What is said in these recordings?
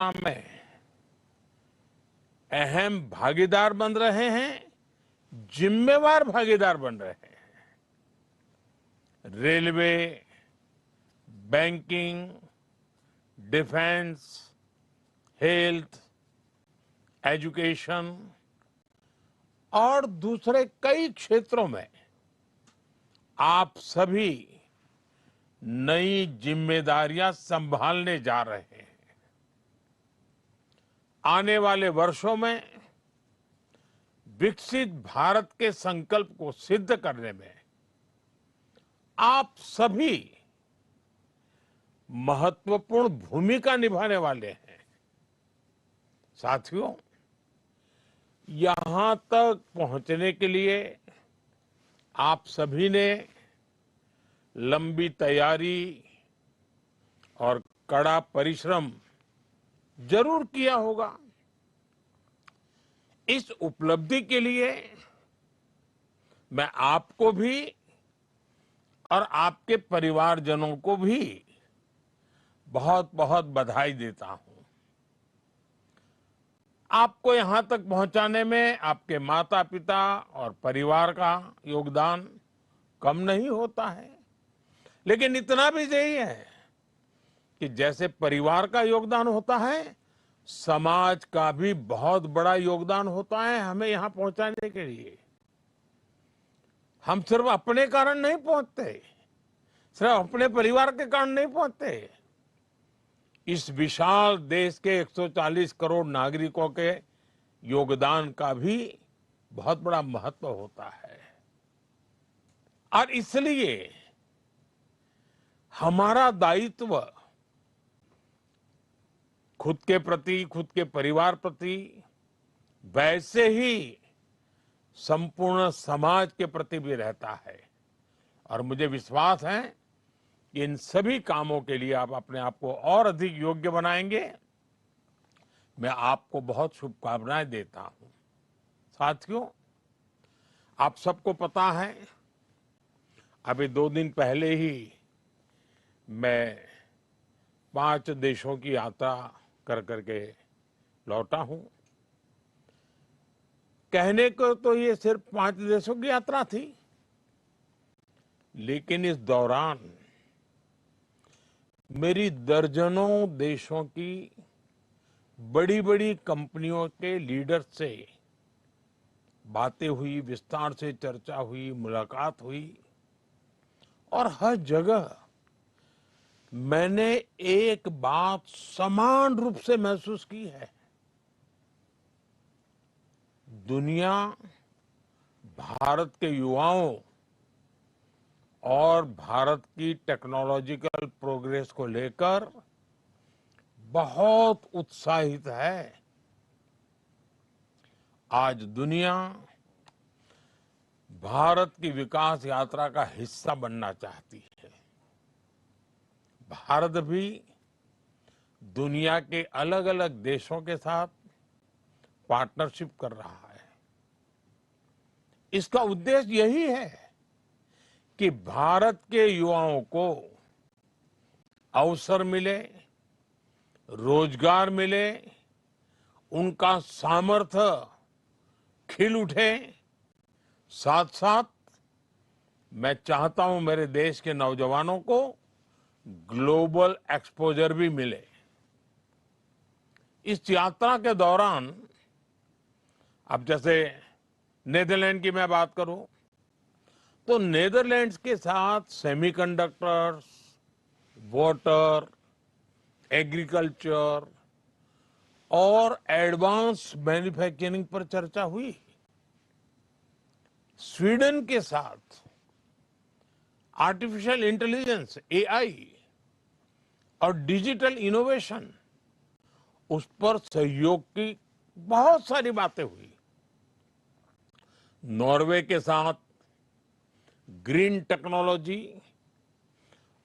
में अहम भागीदार बन रहे हैं, जिम्मेवार भागीदार बन रहे हैं। Railway, banking, defence, health, education और दूसरे कई क्षेत्रों में आप सभी नई जिम्मेदारियां संभालने जा रहे हैं। आने वाले वर्षों में विकसित भारत के संकल्प को सिद्ध करने में आप सभी महत्वपूर्ण भूमिका निभाने वाले हैं। साथियों, यहां तक पहुंचने के लिए आप सभी ने लंबी तैयारी और कड़ा परिश्रम जरूर किया होगा। इस उपलब्धि के लिए मैं आपको भी और आपके परिवारजनों को भी बहुत बहुत बधाई देता हूं। आपको यहां तक पहुंचाने में आपके माता पिता और परिवार का योगदान कम नहीं होता है, लेकिन इतना भी सही है कि जैसे परिवार का योगदान होता है, समाज का भी बहुत बड़ा योगदान होता है हमें यहां पहुंचाने के लिए। हम सिर्फ अपने कारण नहीं पहुंचते, सिर्फ अपने परिवार के कारण नहीं पहुंचते। इस विशाल देश के 140 करोड़ नागरिकों के योगदान का भी बहुत बड़ा महत्व होता है। और इसलिए हमारा दायित्व खुद के प्रति, खुद के परिवार प्रति, वैसे ही संपूर्ण समाज के प्रति भी रहता है। और मुझे विश्वास है कि इन सभी कामों के लिए आप अपने आप को और अधिक योग्य बनाएंगे। मैं आपको बहुत शुभकामनाएं देता हूं। साथियों, आप सबको पता है, अभी 2 दिन पहले ही मैं 5 देशों की यात्रा कर करके लौटा हूं। कहने को तो ये सिर्फ 5 देशों की यात्रा थी, लेकिन इस दौरान मेरी दर्जनों देशों की बड़ी बड़ी कंपनियों के लीडर से बातें हुई, विस्तार से चर्चा हुई, मुलाकात हुई। और हर जगह मैंने एक बात समान रूप से महसूस की है। दुनिया भारत के युवाओं और भारत की टेक्नोलॉजिकल प्रोग्रेस को लेकर बहुत उत्साहित है। आज दुनिया भारत की विकास यात्रा का हिस्सा बनना चाहती है। भारत भी दुनिया के अलग अलग देशों के साथ पार्टनरशिप कर रहा है। इसका उद्देश्य यही है कि भारत के युवाओं को अवसर मिले, रोजगार मिले, उनका सामर्थ्य खिल उठे। साथ साथ मैं चाहता हूं मेरे देश के नौजवानों को ग्लोबल एक्सपोजर भी मिले। इस यात्रा के दौरान, अब जैसे नेदरलैंड की मैं बात करूं, तो नेदरलैंड्स के साथ सेमीकंडक्टर्स, वाटर, एग्रीकल्चर और एडवांस मैन्युफैक्चरिंग पर चर्चा हुई। स्वीडन के साथ आर्टिफिशियल इंटेलिजेंस, एआई और डिजिटल इनोवेशन, उस पर सहयोग की बहुत सारी बातें हुई। नॉर्वे के साथ ग्रीन टेक्नोलॉजी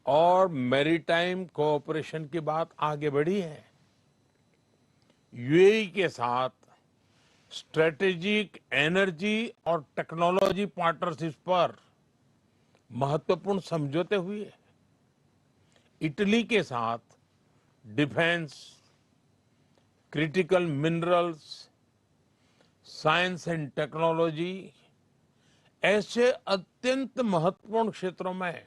और मैरीटाइम कोऑपरेशन की बात आगे बढ़ी है। यूएई के साथ स्ट्रेटेजिक एनर्जी और टेक्नोलॉजी पार्टनरशिप पर महत्वपूर्ण समझौते हुए। इटली के साथ defence, critical minerals, science and technology, ऐसे अत्यंत महत्वपूर्ण क्षेत्रों में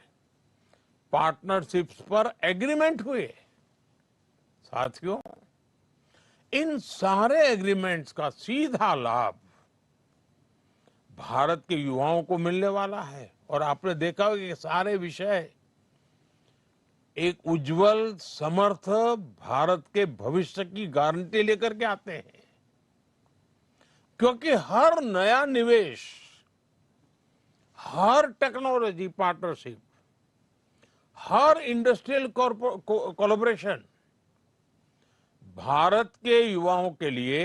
पार्टनरशिप्स पर एग्रीमेंट हुए। साथियों, इन सारे एग्रीमेंट्स का सीधा लाभ भारत के युवाओं को मिलने वाला है। और आपने देखा होगा कि सारे विषय एक उज्जवल समर्थ भारत के भविष्य की गारंटी लेकर के आते हैं, क्योंकि हर नया निवेश, हर टेक्नोलॉजी पार्टनरशिप, हर इंडस्ट्रियल कोलैबोरेशन भारत के युवाओं के लिए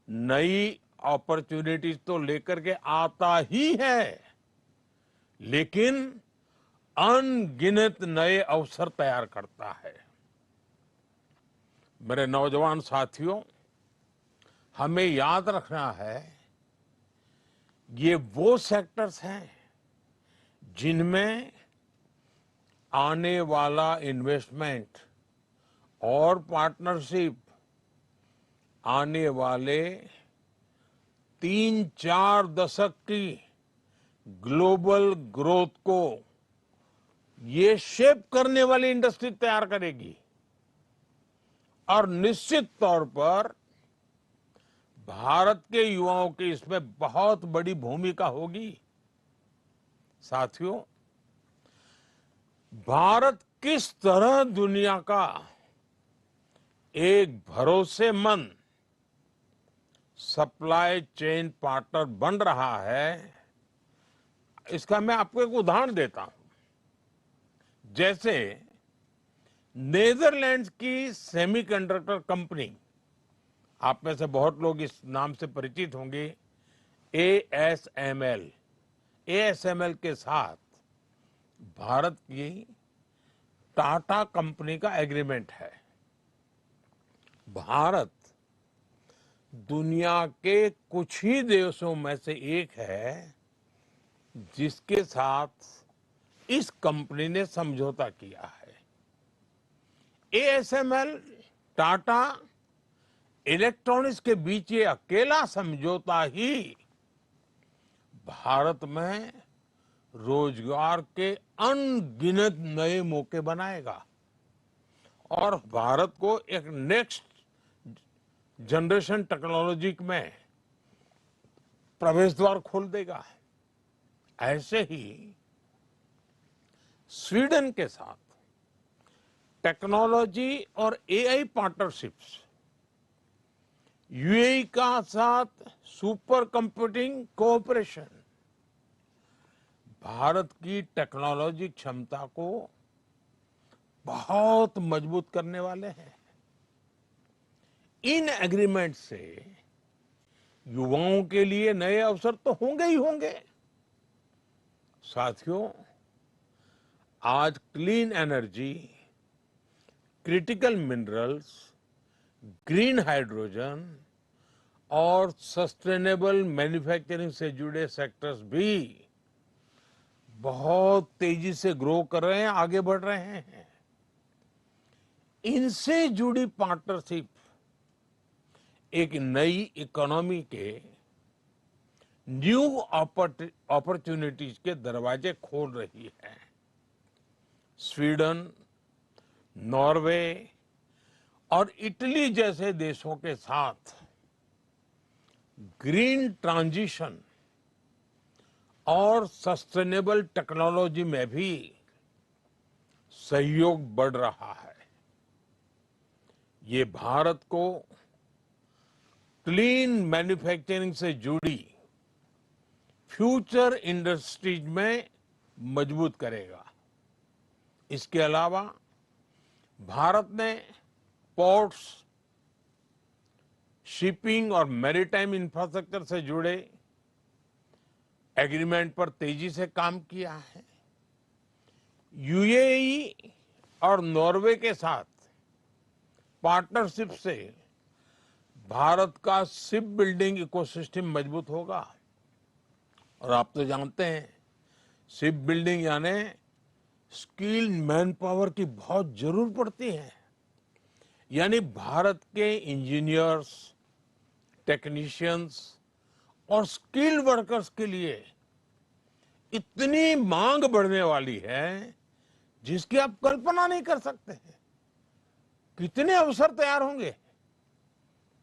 नई अपॉर्चुनिटीज तो लेकर के आता ही है, लेकिन अनगिनत नए अवसर तैयार करता है। मेरे नौजवान साथियों, हमें याद रखना है, ये वो सेक्टर्स हैं जिनमें आने वाला इन्वेस्टमेंट और पार्टनरशिप आने वाले 3-4 दशक की ग्लोबल ग्रोथ को ये शेप करने वाली इंडस्ट्री तैयार करेगी। और निश्चित तौर पर भारत के युवाओं की इसमें बहुत बड़ी भूमिका होगी। साथियों, भारत किस तरह दुनिया का एक भरोसेमंद सप्लाई चेन पार्टनर बन रहा है, इसका मैं आपको एक उदाहरण देता हूं। जैसे नेदरलैंड्स की सेमीकंडक्टर कंपनी, आप में से बहुत लोग इस नाम से परिचित होंगे, एएसएमएल। एएसएमएल के साथ भारत की टाटा कंपनी का एग्रीमेंट है। भारत दुनिया के कुछ ही देशों में से एक है जिसके साथ इस कंपनी ने समझौता किया है। एएसएमएल, टाटा, इलेक्ट्रॉनिक्स के बीच ये अकेला समझौता ही भारत में रोजगार के अनगिनत नए मौके बनाएगा और भारत को एक नेक्स्ट जनरेशन टेक्नोलॉजी में प्रवेश द्वार खोल देगा। ऐसे ही स्वीडन के साथ टेक्नोलॉजी और एआई पार्टनरशिप्स, यूएई का साथ सुपर कंप्यूटिंग कोऑपरेशन भारत की टेक्नोलॉजी क्षमता को बहुत मजबूत करने वाले हैं। इन एग्रीमेंट से युवाओं के लिए नए अवसर तो होंगे ही होंगे। साथियों, आज clean energy, critical minerals, green hydrogen और सस्टेनेबल मैन्युफैक्चरिंग से जुड़े सेक्टर्स भी बहुत तेजी से ग्रो कर रहे हैं, आगे बढ़ रहे हैं। इनसे जुड़ी पार्टनरशिप एक नई इकोनॉमी के न्यू अपॉर्चुनिटीज के दरवाजे खोल रही है। स्वीडन, नॉर्वे और इटली जैसे देशों के साथ ग्रीन ट्रांजिशन और सस्टेनेबल टेक्नोलॉजी में भी सहयोग बढ़ रहा है। ये भारत को क्लीन मैन्युफैक्चरिंग से जुड़ी फ्यूचर इंडस्ट्रीज में मजबूत करेगा। इसके अलावा भारत ने पोर्ट्स, शिपिंग और मैरीटाइम इंफ्रास्ट्रक्चर से जुड़े एग्रीमेंट पर तेजी से काम किया है। यूएई और नॉर्वे के साथ पार्टनरशिप से भारत का शिप बिल्डिंग इकोसिस्टम मजबूत होगा। और आप तो जानते हैं, शिप बिल्डिंग यानी स्किल्ड मैन पावर की बहुत जरूरत पड़ती है। यानी भारत के इंजीनियर्स, टेक्नीशियंस और स्किल्ड वर्कर्स के लिए इतनी मांग बढ़ने वाली है जिसकी आप कल्पना नहीं कर सकते हैं। कितने अवसर तैयार होंगे।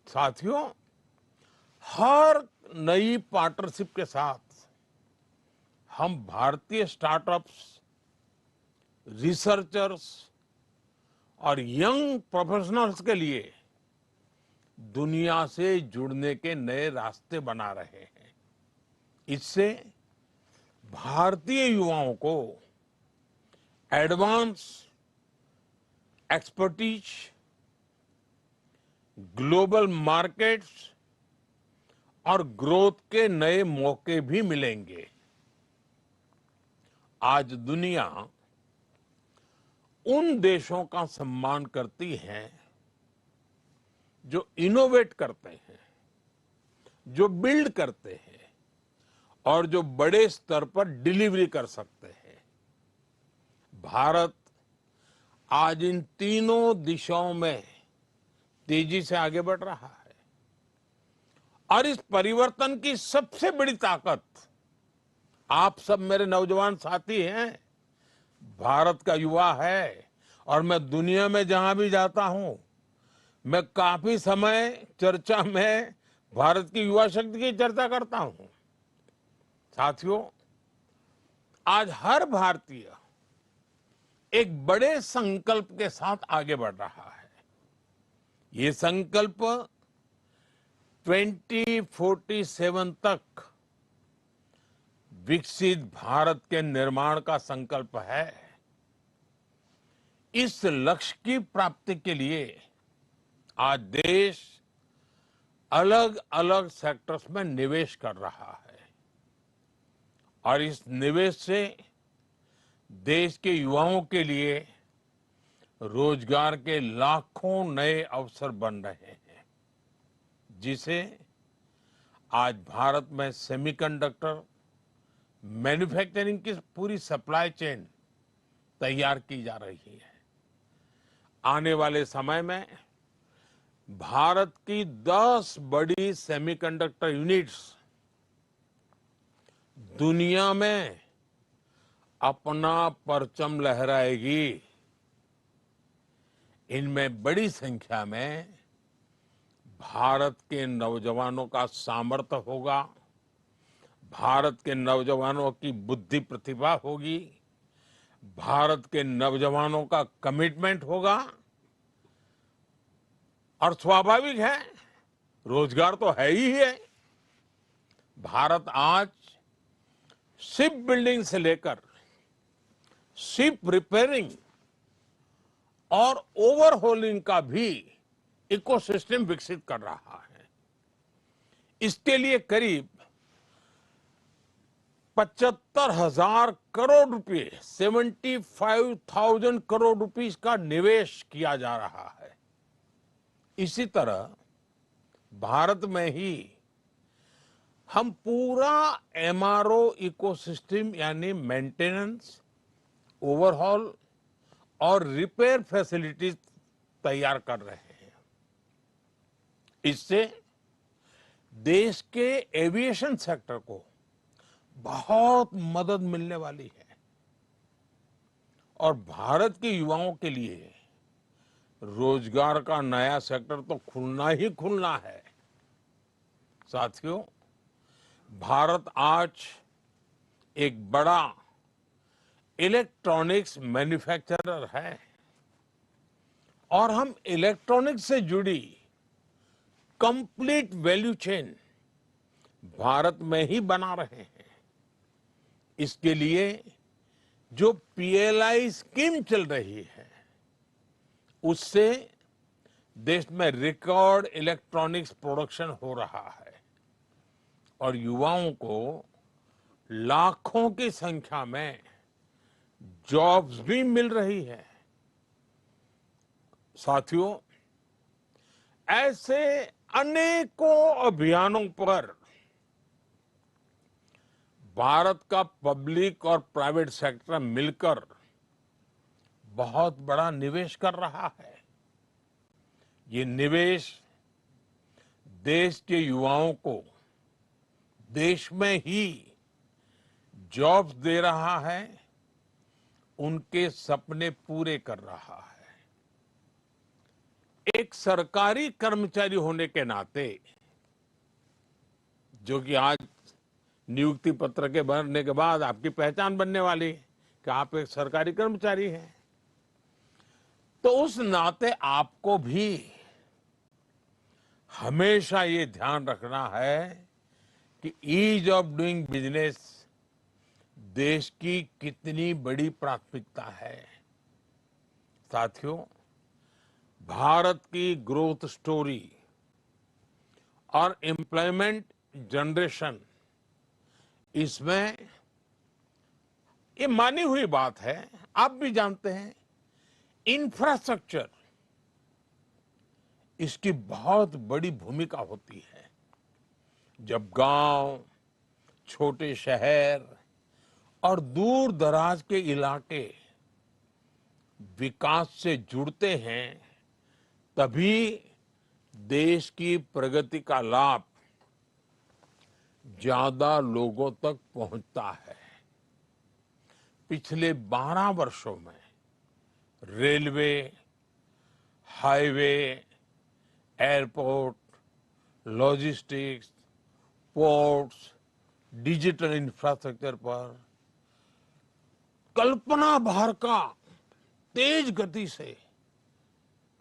साथियों, हर नई पार्टनरशिप के साथ हम भारतीय स्टार्टअप्स, रिसर्चर्स और यंग प्रोफेशनल्स के लिए दुनिया से जुड़ने के नए रास्ते बना रहे हैं। इससे भारतीय युवाओं को एडवांस एक्सपर्टीज, ग्लोबल मार्केट्स और ग्रोथ के नए मौके भी मिलेंगे। आज दुनिया उन देशों का सम्मान करती है जो इनोवेट करते हैं, जो बिल्ड करते हैं और जो बड़े स्तर पर डिलीवरी कर सकते हैं। भारत आज इन तीनों दिशाओं में तेजी से आगे बढ़ रहा है और इस परिवर्तन की सबसे बड़ी ताकत आप सब मेरे नौजवान साथी हैं, भारत का युवा है। और मैं दुनिया में जहां भी जाता हूं, मैं काफी समय चर्चा में भारत की युवा शक्ति की चर्चा करता हूं। साथियों, आज हर भारतीय एक बड़े संकल्प के साथ आगे बढ़ रहा है। ये संकल्प 2047 तक विकसित भारत के निर्माण का संकल्प है। इस लक्ष्य की प्राप्ति के लिए आज देश अलग अलग सेक्टर्स में निवेश कर रहा है और इस निवेश से देश के युवाओं के लिए रोजगार के लाखों नए अवसर बन रहे हैं, जिसे आज भारत में सेमीकंडक्टर मैन्युफैक्चरिंग की पूरी सप्लाई चेन तैयार की जा रही है। आने वाले समय में भारत की 10 बड़ी सेमीकंडक्टर यूनिट्स दुनिया में अपना परचम लहराएगी। इनमें बड़ी संख्या में भारत के नौजवानों का सामर्थ्य होगा, भारत के नौजवानों की बुद्धि प्रतिभा होगी, भारत के नौजवानों का कमिटमेंट होगा और स्वाभाविक है, रोजगार तो है ही है। भारत आज शिप बिल्डिंग से लेकर शिप रिपेयरिंग और ओवरहोलिंग का भी इकोसिस्टम विकसित कर रहा है। इसके लिए करीब 75,000 करोड़ रुपए, 75,000 करोड़ रुपीस का निवेश किया जा रहा है। इसी तरह भारत में ही हम पूरा एमआरओ इकोसिस्टम यानी मेंटेनेंस, ओवरहॉल और रिपेयर फैसिलिटीज तैयार कर रहे हैं। इससे देश के एविएशन सेक्टर को बहुत मदद मिलने वाली है और भारत के युवाओं के लिए रोजगार का नया सेक्टर तो खुलना ही खुलना है। साथियों, भारत आज एक बड़ा इलेक्ट्रॉनिक्स मैन्युफैक्चरर है और हम इलेक्ट्रॉनिक्स से जुड़ी कंप्लीट वैल्यू चेन भारत में ही बना रहे हैं। इसके लिए जो पीएलआई स्कीम चल रही है, उससे देश में रिकॉर्ड इलेक्ट्रॉनिक्स प्रोडक्शन हो रहा है और युवाओं को लाखों की संख्या में जॉब्स भी मिल रही है। साथियों, ऐसे अनेकों अभियानों पर भारत का पब्लिक और प्राइवेट सेक्टर मिलकर बहुत बड़ा निवेश कर रहा है। ये निवेश देश के युवाओं को देश में ही जॉब्स दे रहा है, उनके सपने पूरे कर रहा है। एक सरकारी कर्मचारी होने के नाते, जो कि आज नियुक्ति पत्र के भरने के बाद आपकी पहचान बनने वाली कि आप एक सरकारी कर्मचारी हैं, तो उस नाते आपको भी हमेशा ये ध्यान रखना है कि ईज ऑफ डूइंग बिजनेस देश की कितनी बड़ी प्राथमिकता है। साथियों, भारत की ग्रोथ स्टोरी और एम्प्लॉयमेंट जनरेशन, इसमें ये मानी हुई बात है, आप भी जानते हैं, इंफ्रास्ट्रक्चर इसकी बहुत बड़ी भूमिका होती है। जब गांव, छोटे शहर और दूर दराज के इलाके विकास से जुड़ते हैं, तभी देश की प्रगति का लाभ ज्यादा लोगों तक पहुंचता है। पिछले 12 वर्षों में railway, highway, airport, logistics, ports, digital infrastructure पर कल्पना भर का तेज गति से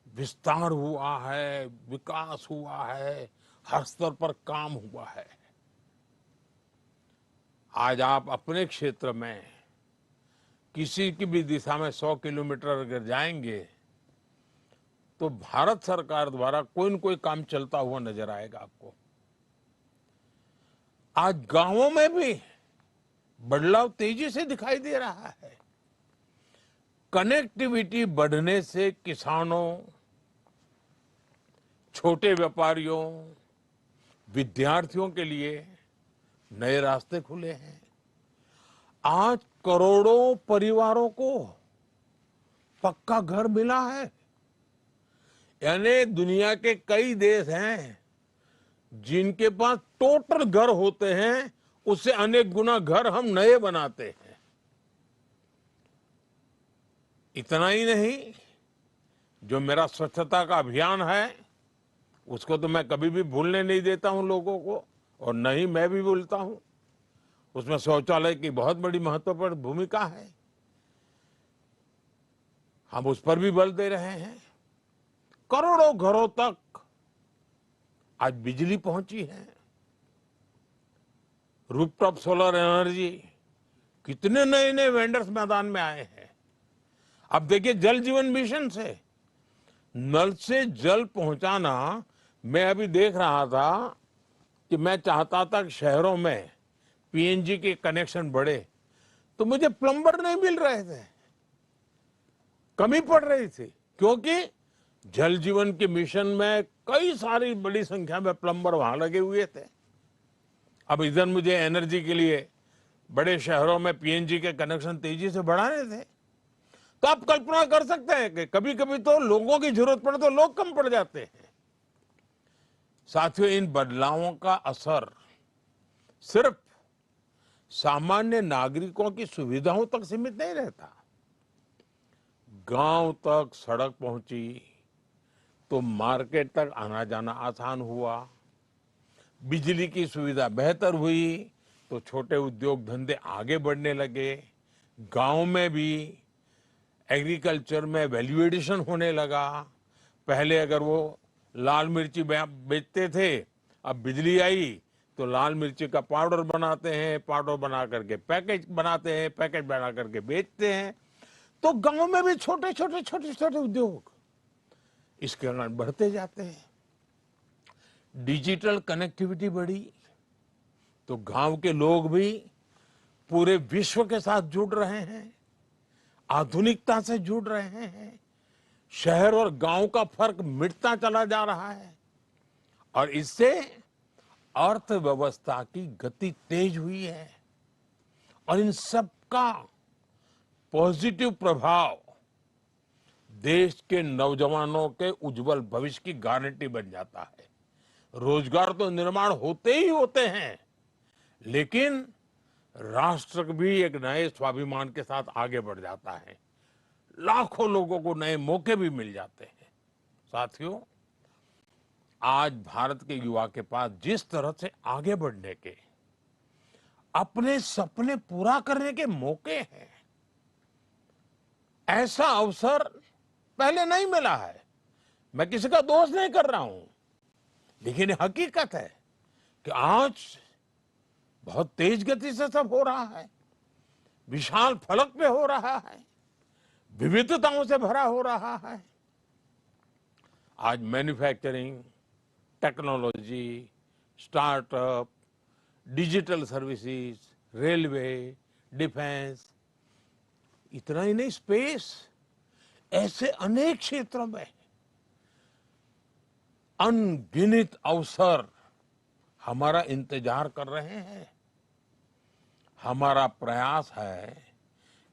विस्तार हुआ है, विकास हुआ है, हर स्तर पर काम हुआ है। आज आप अपने क्षेत्र में किसी की भी दिशा में 100 किलोमीटर अगर जाएंगे तो भारत सरकार द्वारा कोई न कोई काम चलता हुआ नजर आएगा आपको। आज गांवों में भी बदलाव तेजी से दिखाई दे रहा है। कनेक्टिविटी बढ़ने से किसानों, छोटे व्यापारियों, विद्यार्थियों के लिए नए रास्ते खुले हैं। आज करोड़ों परिवारों को पक्का घर मिला है। यानी दुनिया के कई देश हैं जिनके पास टोटल घर होते हैं, उससे अनेक गुना घर हम नए बनाते हैं। इतना ही नहीं, जो मेरा स्वच्छता का अभियान है, उसको तो मैं कभी भी भूलने नहीं देता हूं लोगों को, और न ही मैं भी भूलता हूं। उसमें शौचालय की बहुत बड़ी महत्वपूर्ण भूमिका है। हम उस पर भी बल दे रहे हैं। करोड़ों घरों तक आज बिजली पहुंची है। रूफटॉप सोलर एनर्जी, कितने नए नए वेंडर्स मैदान में आए हैं। अब देखिए, जल जीवन मिशन से नल से जल पहुंचाना, मैं अभी देख रहा था कि मैं चाहता था कि शहरों में पीएनजी के कनेक्शन बढ़े, तो मुझे प्लम्बर नहीं मिल रहे थे, कमी पड़ रही थी, क्योंकि जल जीवन के मिशन में कई सारी बड़ी संख्या में प्लम्बर वहां लगे हुए थे। अब इधर मुझे एनर्जी के लिए बड़े शहरों में पीएनजी के कनेक्शन तेजी से बढ़ाने थे। तो आप कल्पना कर सकते हैं कि कभी कभी तो लोगों की जरूरत पड़े तो लोग कम पड़ जाते हैं। साथियों, इन बदलावों का असर सिर्फ सामान्य नागरिकों की सुविधाओं तक सीमित नहीं रहता। गांव तक सड़क पहुंची तो मार्केट तक आना जाना आसान हुआ। बिजली की सुविधा बेहतर हुई तो छोटे उद्योग धंधे आगे बढ़ने लगे। गांव में भी एग्रीकल्चर में वैल्यू एडिशन होने लगा। पहले अगर वो लाल मिर्ची बेचते थे, अब बिजली आई तो लाल मिर्ची का पाउडर बनाते हैं, पाउडर बना करके पैकेज बनाते हैं, पैकेज बना करके बेचते हैं। तो गांव में भी छोटे छोटे उद्योग इसके कारण बढ़ते जाते हैं। डिजिटल कनेक्टिविटी बढ़ी तो गांव के लोग भी पूरे विश्व के साथ जुड़ रहे हैं, आधुनिकता से जुड़ रहे हैं। शहर और गांव का फर्क मिटता चला जा रहा है और इससे अर्थव्यवस्था की गति तेज हुई है। और इन सब का पॉजिटिव प्रभाव देश के नौजवानों के उज्जवल भविष्य की गारंटी बन जाता है। रोजगार तो निर्माण होते ही होते हैं, लेकिन राष्ट्र भी एक नए स्वाभिमान के साथ आगे बढ़ जाता है। लाखों लोगों को नए मौके भी मिल जाते हैं। साथियों, आज भारत के युवा के पास जिस तरह से आगे बढ़ने के, अपने सपने पूरा करने के मौके हैं, ऐसा अवसर पहले नहीं मिला है। मैं किसी का दोष नहीं कर रहा हूं, लेकिन ये हकीकत है कि आज बहुत तेज गति से सब हो रहा है, विशाल फलक पे हो रहा है, विविधताओं से भरा हो रहा है। आज manufacturing, technology, startup, digital services, railway, defence, इतना ही नहीं, स्पेस, ऐसे अनेक क्षेत्रों में अनगिनत अवसर हमारा इंतजार कर रहे हैं। हमारा प्रयास है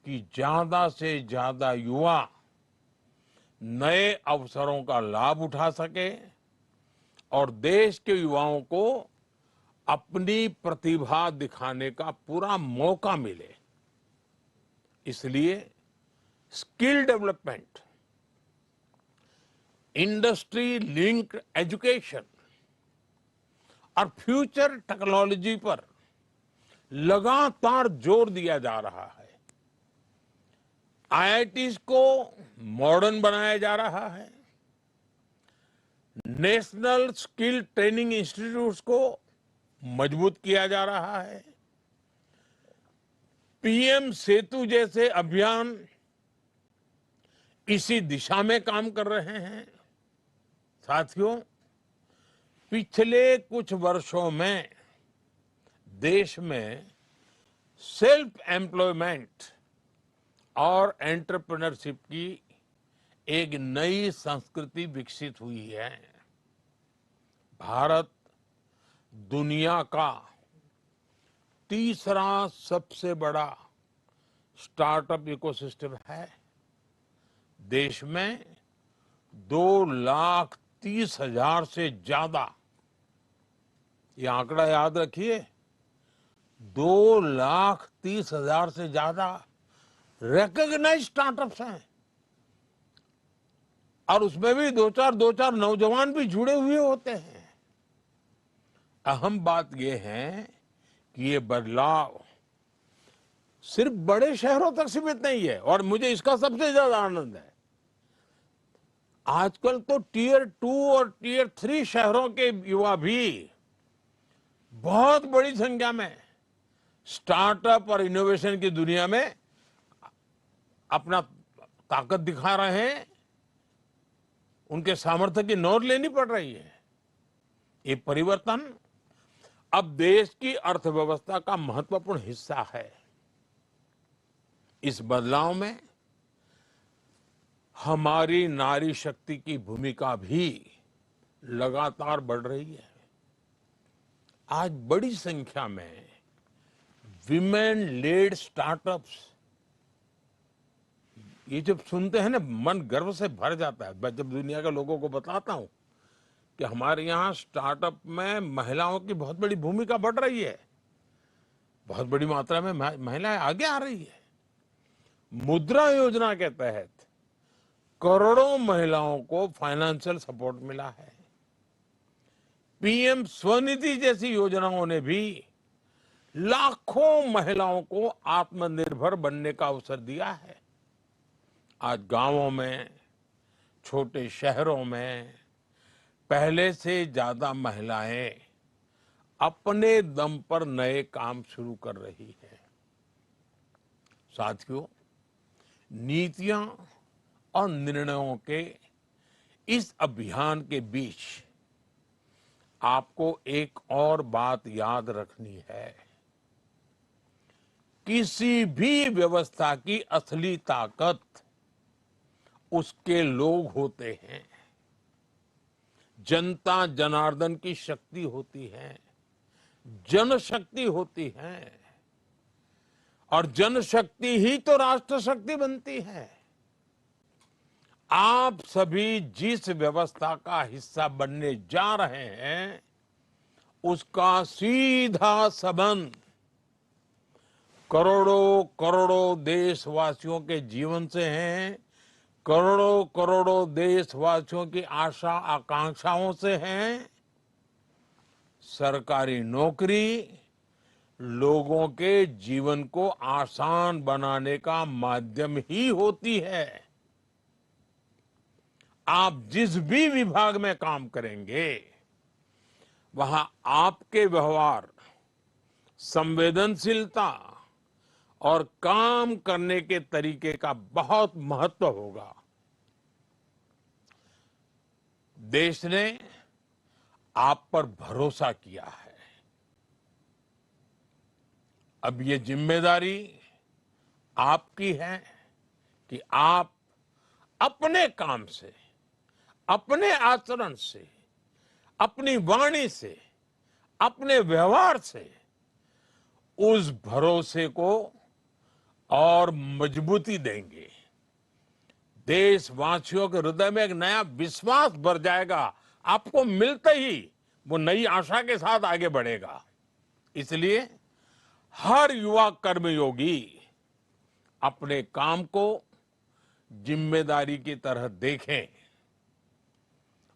कि ज्यादा से ज्यादा युवा नए अवसरों का लाभ उठा सके और देश के युवाओं को अपनी प्रतिभा दिखाने का पूरा मौका मिले। इसलिए skill development, industry linked education और फ्यूचर टेक्नोलॉजी पर लगातार जोर दिया जा रहा है। आईआईटीज को मॉडर्न बनाया जा रहा है। नेशनल स्किल ट्रेनिंग इंस्टीट्यूट्स को मजबूत किया जा रहा है। पीएम सेतु जैसे अभियान इसी दिशा में काम कर रहे हैं। साथियों, पिछले कुछ वर्षों में देश में सेल्फ एम्प्लॉयमेंट और एंटरप्रेन्योरशिप की एक नई संस्कृति विकसित हुई है। भारत दुनिया का तीसरा सबसे बड़ा स्टार्टअप इकोसिस्टम है। देश में 2,30,000 से ज्यादा, ये आंकड़ा याद रखिए, 2,30,000 से ज्यादा रिकॉग्नाइज्ड स्टार्टअप्स हैं। और उसमें भी दो चार नौजवान भी जुड़े हुए होते हैं। अहम बात यह है कि ये बदलाव सिर्फ बड़े शहरों तक सीमित नहीं है, और मुझे इसका सबसे ज्यादा आनंद है। आजकल तो टियर 2 और टियर 3 शहरों के युवा भी बहुत बड़ी संख्या में स्टार्टअप और इनोवेशन की दुनिया में अपना ताकत दिखा रहे हैं। उनके सामर्थ्य की नोट लेनी पड़ रही है। ये परिवर्तन अब देश की अर्थव्यवस्था का महत्वपूर्ण हिस्सा है। इस बदलाव में हमारी नारी शक्ति की भूमिका भी लगातार बढ़ रही है। आज बड़ी संख्या में विमेन लेड स्टार्टअप्स, ये जब सुनते हैं ना, मन गर्व से भर जाता है। मैं जब दुनिया के लोगों को बताता हूं कि हमारे यहाँ स्टार्टअप में महिलाओं की बहुत बड़ी भूमिका बढ़ रही है, बहुत बड़ी मात्रा में महिलाएं आगे आ रही है। मुद्रा योजना के तहत करोड़ों महिलाओं को फाइनेंशियल सपोर्ट मिला है। पीएम स्वनिधि जैसी योजनाओं ने भी लाखों महिलाओं को आत्मनिर्भर बनने का अवसर दिया है। आज गांवों में, छोटे शहरों में पहले से ज्यादा महिलाएं अपने दम पर नए काम शुरू कर रही हैं। साथियों, नीतियां और निर्णयों के इस अभियान के बीच आपको एक और बात याद रखनी है। किसी भी व्यवस्था की असली ताकत उसके लोग होते हैं। जनता जनार्दन की शक्ति होती है, जनशक्ति होती है, और जनशक्ति ही तो राष्ट्र शक्ति बनती है। आप सभी जिस व्यवस्था का हिस्सा बनने जा रहे हैं, उसका सीधा संबंध करोड़ों करोड़ों देशवासियों के जीवन से है, करोड़ों करोड़ों देशवासियों की आशा आकांक्षाओं से है। सरकारी नौकरी लोगों के जीवन को आसान बनाने का माध्यम ही होती है। आप जिस भी विभाग में काम करेंगे, वहां आपके व्यवहार, संवेदनशीलता और काम करने के तरीके का बहुत महत्व होगा। देश ने आप पर भरोसा किया है। अब ये जिम्मेदारी आपकी है कि आप अपने काम से, अपने आचरण से, अपनी वाणी से, अपने व्यवहार से उस भरोसे को और मजबूती देंगे। देशवासियों के हृदय में एक नया विश्वास भर जाएगा। आपको मिलते ही वो नई आशा के साथ आगे बढ़ेगा। इसलिए हर युवा कर्मयोगी अपने काम को जिम्मेदारी की तरह देखें।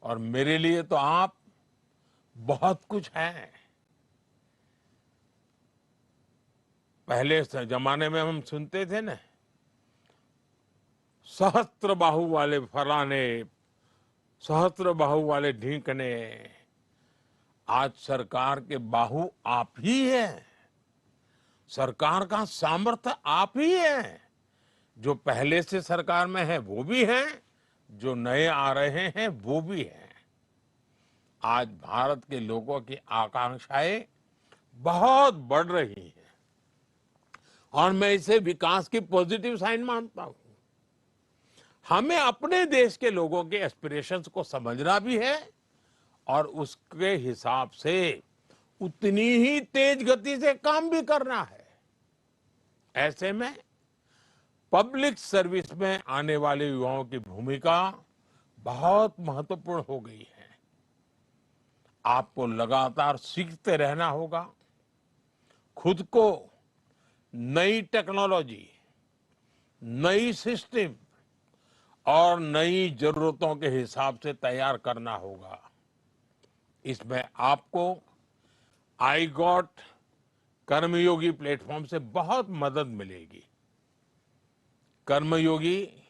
और मेरे लिए तो आप बहुत कुछ हैं। पहले जमाने में हम सुनते थे ना, सहस्त्र बाहु वाले फलाने, सहस्त्र बाहु वाले ढींकने। आज सरकार के बाहु आप ही हैं। सरकार का सामर्थ्य आप ही है। जो पहले से सरकार में है वो भी हैं, जो नए आ रहे हैं वो भी हैं। आज भारत के लोगों की आकांक्षाएं बहुत बढ़ रही हैं और मैं इसे विकास की पॉजिटिव साइन मानता हूं। हमें अपने देश के लोगों के एस्पिरेशंस को समझना भी है और उसके हिसाब से उतनी ही तेज गति से काम भी करना है। ऐसे में पब्लिक सर्विस में आने वाले युवाओं की भूमिका बहुत महत्वपूर्ण हो गई है। आपको लगातार सीखते रहना होगा, खुद को नई टेक्नोलॉजी, नई सिस्टम और नई जरूरतों के हिसाब से तैयार करना होगा। इसमें आपको आई गॉट कर्मयोगी प्लेटफॉर्म से बहुत मदद मिलेगी। कर्मयोगी